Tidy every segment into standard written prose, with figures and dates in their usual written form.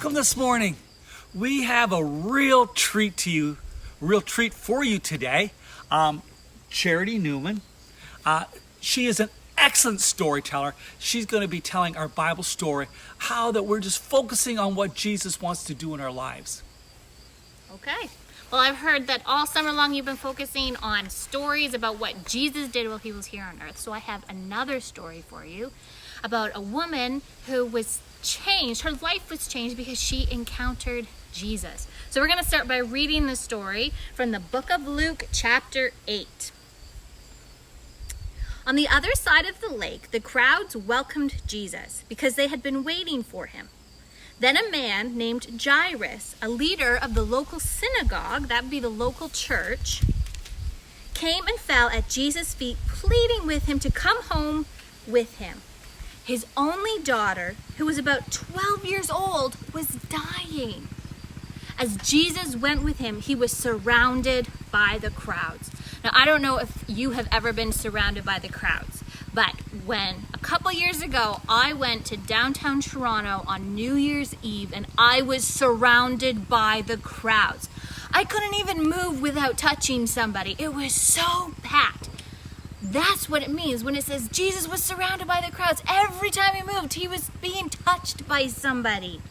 welcome this morning. We have a real treat for you today. Charity Neuman. She is an excellent storyteller. She's going to be telling our Bible story, how that we're just focusing on what Jesus wants to do in our lives. Okay. Well, I've heard that all summer long you've been focusing on stories about what Jesus did while he was here on earth. So I have another story for you about a woman who was changed. Her life was changed because she encountered Jesus. So we're going to start by reading the story from the book of Luke, chapter 8. On the other side of the lake, the crowds welcomed Jesus because they had been waiting for him. Then a man named Jairus, a leader of the local synagogue, that would be the local church, came and fell at Jesus' feet, pleading with him to come home with him. His only daughter, who was about 12 years old, was dying. As Jesus went with him, he was surrounded by the crowds. Now, I don't know if you have ever been surrounded by the crowds, but when a couple years ago, I went to downtown Toronto on New Year's Eve and I was surrounded by the crowds. I couldn't even move without touching somebody. It was so packed. That's what it means when it says Jesus was surrounded by the crowds. Every time he moved, he was being touched by somebody.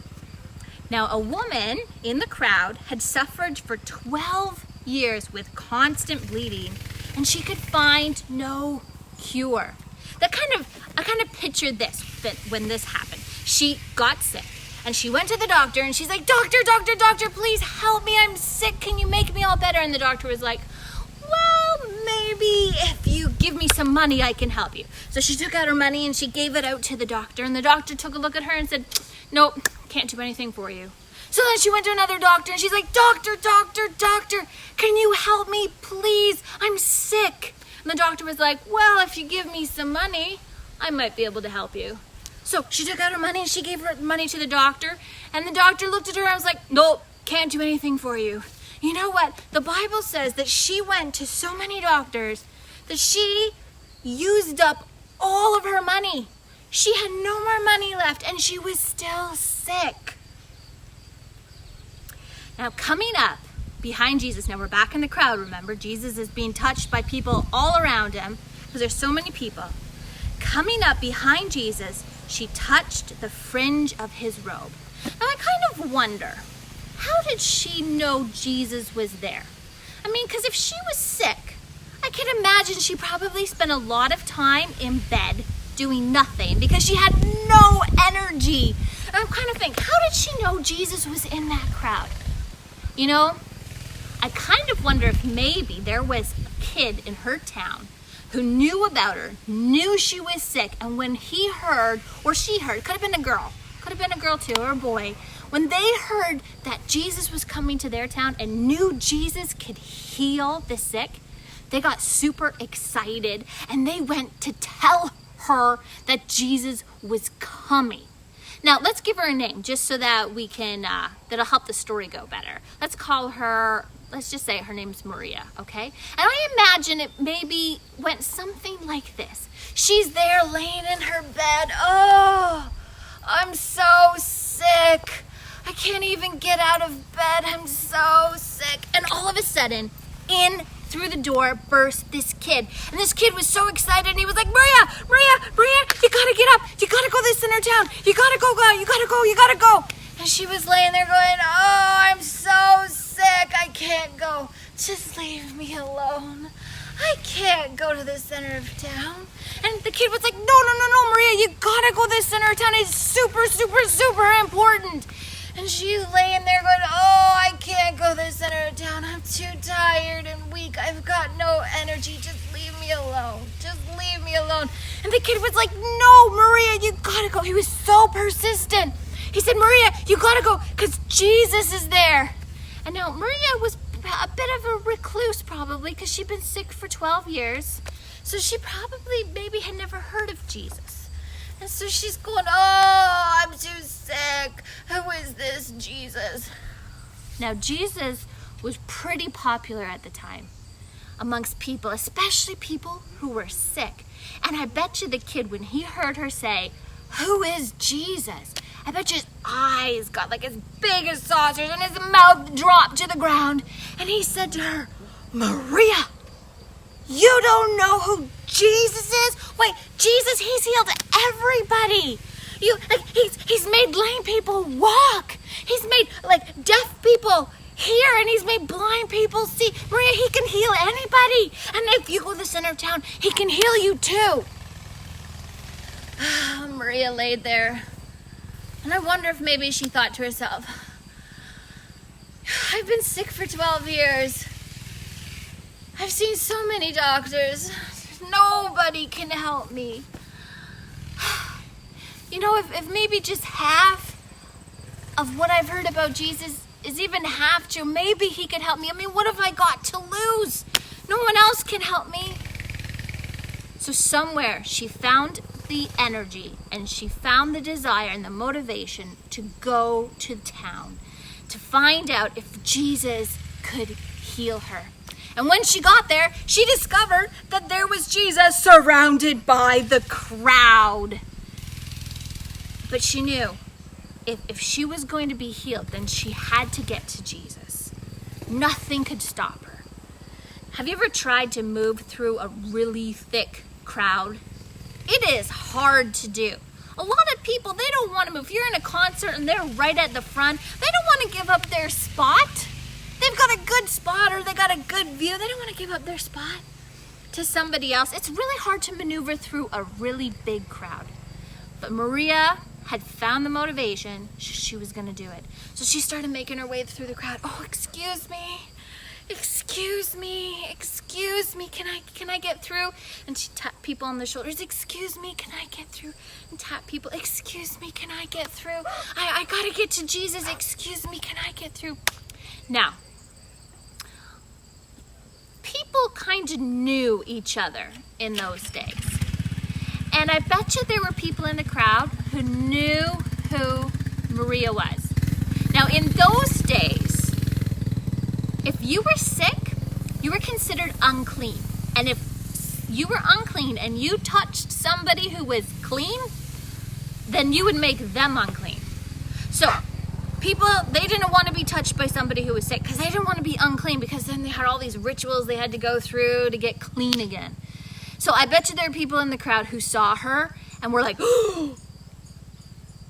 Now, a woman in the crowd had suffered for 12 years with constant bleeding, and she could find no cure. I kind of pictured this, that when this happened. She got sick, and she went to the doctor, and she's like, Doctor, please help me. I'm sick. Can you make me all better? And the doctor was like, well, maybe if you give me some money, I can help you. So she took out her money and she gave it out to the doctor. And the doctor took a look at her and said, nope, can't do anything for you. So then she went to another doctor and she's like, Doctor, can you help me, please? I'm sick. And the doctor was like, well, if you give me some money, I might be able to help you. So she took out her money and she gave her money to the doctor. And the doctor looked at her and was like, nope, can't do anything for you. You know what? The Bible says that she went to so many doctors that she used up all of her money. She had no more money left and she was still sick. Now coming up behind Jesus, now we're back in the crowd, remember? Jesus is being touched by people all around him because there's so many people. Coming up behind Jesus, she touched the fringe of his robe. Now I kind of wonder, how did she know Jesus was there? I mean, because if she was sick, I can imagine she probably spent a lot of time in bed doing nothing because she had no energy. And I'm kind of thinking, how did she know Jesus was in that crowd? You know, I kind of wonder if maybe there was a kid in her town who knew about her, knew she was sick, and when he heard, or she heard, could have been a girl too, or a boy, when they heard that Jesus was coming to their town and knew Jesus could heal the sick, they got super excited and they went to tell her that Jesus was coming. Now, let's give her a name just so that we can, that'll help the story go better. Let's just say her name's Maria, okay? And I imagine it maybe went something like this. She's there laying in her bed. Oh, I'm so sick. I can't even get out of bed. I'm so sick. And all of a sudden, in through the door burst this kid. And this kid was so excited and he was like, Maria, you gotta get up. You gotta go to this center town. You gotta go. And she was laying there going, oh, I'm so sick. I can't go. Just leave me alone. I can't go to the center of town. And the kid was like, no, Maria, you gotta go to the center of town. It's super important. And she's laying there going, oh, I can't go to the center of town. I'm too tired and weak. I've got no energy. Just leave me alone. And the kid was like, no, Maria, you gotta go. He was so persistent. He said, Maria, you gotta go because Jesus is there. And now Maria was a bit of a recluse probably because she'd been sick for 12 years. So she probably maybe had never heard of Jesus. And so she's going, oh, I'm too sick. Who is this Jesus? Now, Jesus was pretty popular at the time amongst people, especially people who were sick. And I bet you the kid, when he heard her say, who is Jesus? I bet you his eyes got like as big as saucers and his mouth dropped to the ground. And he said to her, Maria, you don't know who Jesus is? Wait, Jesus, he's healed everybody. He's made lame people walk. He's made like deaf people hear, and he's made blind people see. Maria, he can heal anybody. And if you go to the center of town, he can heal you too. Maria laid there, and I wonder if maybe she thought to herself, I've been sick for 12 years. I've seen so many doctors. Nobody can help me. You know, if maybe just half of what I've heard about Jesus is even half true, maybe he could help me. I mean, what have I got to lose? No one else can help me. So somewhere she found the energy, and she found the desire and the motivation to go to town to find out if Jesus could heal her. And when she got there, she discovered that there was Jesus surrounded by the crowd. But she knew if she was going to be healed, then she had to get to Jesus. Nothing could stop her. Have you ever tried to move through a really thick crowd? It is hard to do. A lot of people, they don't want to move. If you're in a concert and they're right at the front, they don't want to give up their spot. They've got a good spot or they got a good view. They don't want to give up their spot to somebody else. It's really hard to maneuver through a really big crowd. But Maria had found the motivation. She was going to do it. So she started making her way through the crowd. Oh, excuse me. Excuse me. Excuse me. Can I get through? And she tapped people on the shoulders. Excuse me. Can I get through? And tap people. Excuse me. Can I get through? I got to get to Jesus. Excuse me. Can I get through? Now, people kind of knew each other in those days. And I bet you there were people in the crowd who knew who Maria was. Now, in those days, if you were sick, you were considered unclean. And if you were unclean and you touched somebody who was clean, then you would make them unclean. So people, they didn't want to be touched by somebody who was sick because they didn't want to be unclean, because then they had all these rituals they had to go through to get clean again. So I bet you there are people in the crowd who saw her and were like, oh,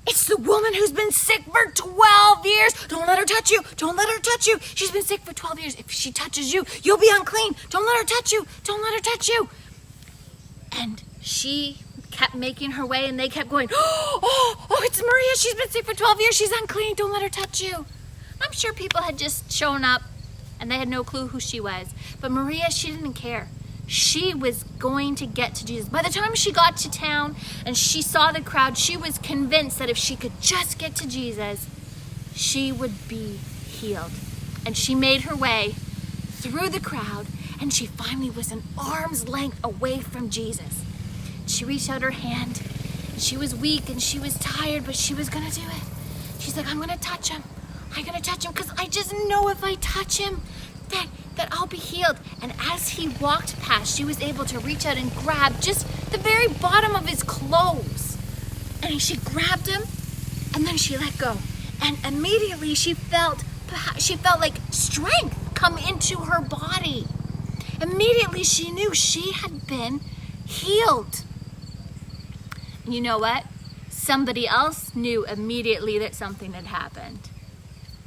it's the woman who's been sick for 12 years. Don't let her touch you. Don't let her touch you. She's been sick for 12 years. If she touches you, you'll be unclean. Don't let her touch you. Don't let her touch you. And she kept making her way, and they kept going, oh, it's Maria. She's been sick for 12 years. She's unclean. Don't let her touch you. I'm sure people had just shown up and they had no clue who she was. But Maria, she didn't care. She was going to get to Jesus. By the time she got to town and she saw the crowd, she was convinced that if she could just get to Jesus, she would be healed. And she made her way through the crowd, and she finally was an arm's length away from Jesus. She reached out her hand. She was weak and she was tired, but she was going to do it. She's like, I'm going to touch him. I'm going to touch him because I just know if I touch him, that I'll be healed. And as he walked past, she was able to reach out and grab just the very bottom of his clothes. And she grabbed him, and then she let go. And immediately she felt like strength come into her body. Immediately she knew she had been healed. You know what? Somebody else knew immediately that something had happened.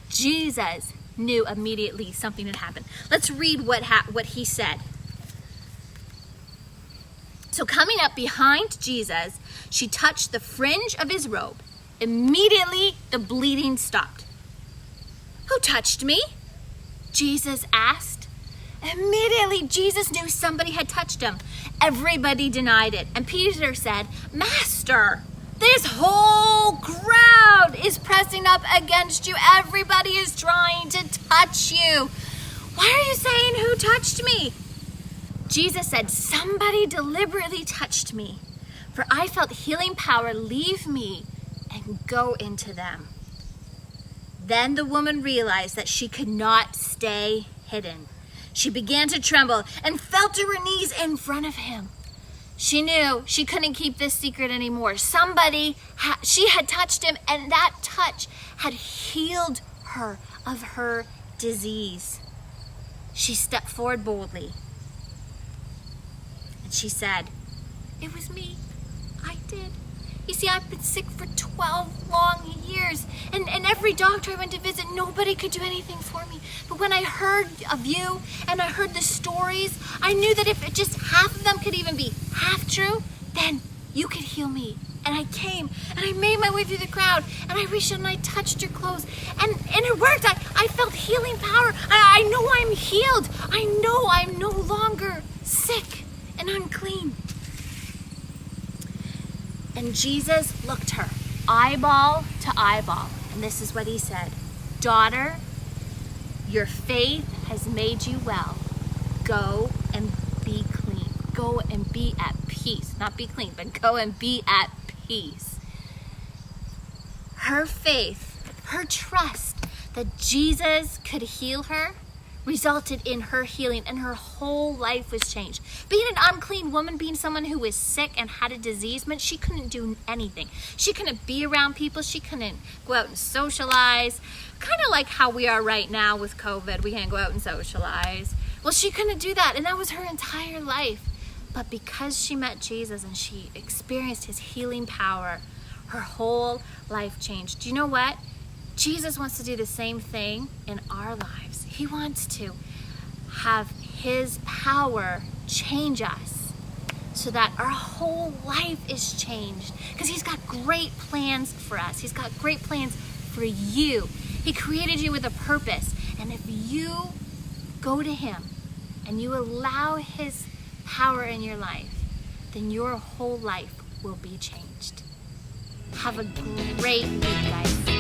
Jesus knew immediately something had happened. Let's read what he said. So coming up behind Jesus, she touched the fringe of his robe. Immediately, the bleeding stopped. Who touched me? Jesus asked. Immediately, Jesus knew somebody had touched him. Everybody denied it. And Peter said, Master, this whole crowd is pressing up against you. Everybody is trying to touch you. Why are you saying, who touched me? Jesus said, somebody deliberately touched me, for I felt healing power leave me and go into them. Then the woman realized that she could not stay hidden. She began to tremble and fell to her knees in front of him. She knew she couldn't keep this secret anymore. She had touched him, and that touch had healed her of her disease. She stepped forward boldly, and she said, "It was me. I did. You see, I've been sick for 12 long years, and every doctor I went to visit, nobody could do anything for me. But when I heard of you and I heard the stories, I knew that if just half of them could even be half true, then you could heal me. And I came, and I made my way through the crowd, and I reached out and I touched your clothes, and it worked. I felt healing power. I know I'm healed. I know I'm no longer sick and unclean." And Jesus looked her eyeball to eyeball, and this is what he said: "Daughter, your faith has made you well. Go and be clean. Go and be at peace." Not be clean, but go and be at peace. Her faith, her trust that Jesus could heal her resulted in her healing, and her whole life was changed. Being an unclean woman, being someone who was sick and had a disease, meant she couldn't do anything. She couldn't be around people. She couldn't go out and socialize. Kind of like how we are right now with COVID. We can't go out and socialize. Well, she couldn't do that, and that was her entire life. But because she met Jesus and she experienced his healing power, her whole life changed. Do you know what? Jesus wants to do the same thing in our lives. He wants to have his power change us so that our whole life is changed, because he's got great plans for us. He's got great plans for you. He created you with a purpose, and if you go to him and you allow his power in your life, then your whole life will be changed. Have a great week, guys.